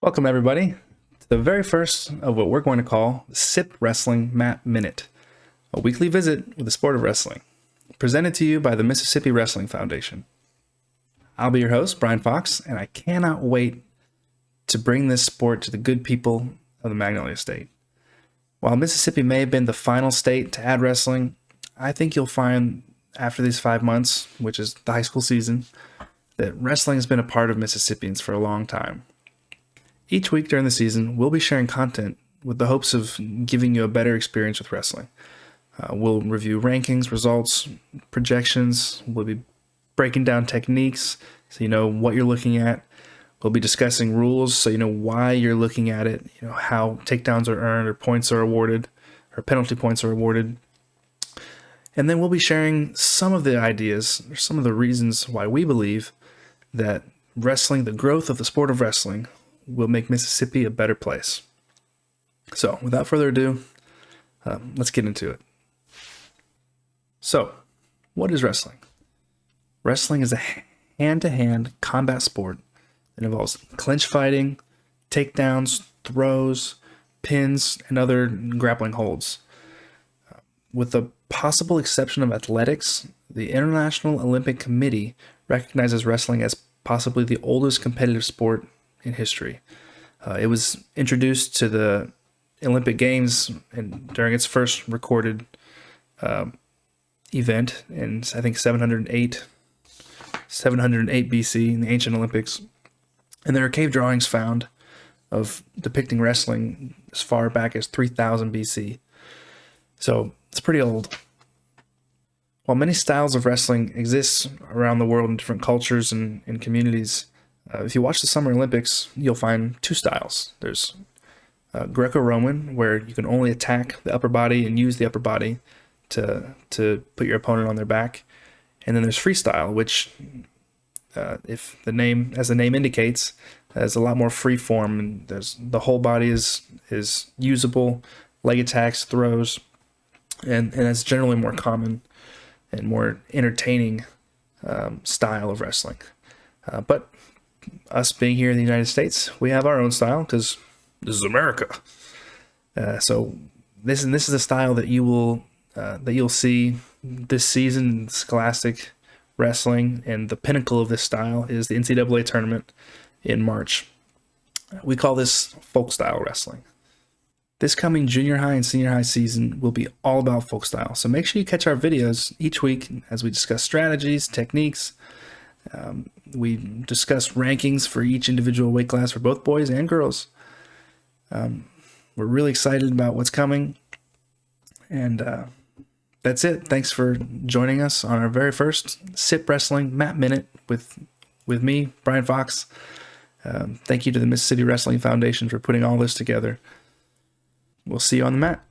Welcome, everybody, to the very first of what we're going to call the Sip Wrestling Mat Minute, a weekly visit with the sport of wrestling, presented to you by the Mississippi Wrestling Foundation. I'll be your host, Brian Fox, and I cannot wait to bring this sport to the good people of the Magnolia State. While Mississippi may have been the final state to add wrestling, I think you'll find after these 5 months, which is the high school season, that wrestling has been a part of Mississippians for a long time. Each week during the season, we'll be sharing content with the hopes of giving you a better experience with wrestling. We'll review rankings, results, projections. We'll be breaking down techniques so you know what you're looking at. We'll be discussing rules so you know why you're looking at it, how takedowns are earned or points are awarded or penalty points are awarded. And then we'll be sharing some of the ideas or some of the reasons why we believe that wrestling, the growth of the sport of wrestling, will make Mississippi a better place. So, without further ado, let's get into it. So, what is wrestling? Wrestling is a hand-to-hand combat sport that involves clinch fighting, takedowns, throws, pins, and other grappling holds. With the possible exception of athletics, the International Olympic Committee recognizes wrestling as possibly the oldest competitive sport in history. It was introduced to the Olympic Games during its first recorded event in, I think, 708 BC in the ancient Olympics. And there are cave drawings found of depicting wrestling as far back as 3000 BC. So it's pretty old. While many styles of wrestling exist around the world in different cultures and communities, if you watch the Summer Olympics, you'll find two styles. There's Greco-Roman, where you can only attack the upper body and use the upper body to put your opponent on their back. And then there's freestyle, which, as the name indicates, has a lot more free form, and the whole body is usable, leg attacks, throws, and that's generally more common and more entertaining style of wrestling. But us being here in the United States, we have our own style because this is America. So this is a style that you'll see this season. Scholastic wrestling, and the pinnacle of this style is the NCAA tournament in March. We call this folk style wrestling. This coming junior high and senior high season will be all about folk style. So make sure you catch our videos each week as we discuss strategies, techniques. We discuss rankings for each individual weight class for both boys and girls. We're really excited about what's coming. And that's it. Thanks for joining us on our very first Sip Wrestling Mat Minute with me, Brian Fox. Thank you to the Mississippi Wrestling Foundation for putting all this together. We'll see you on the mat.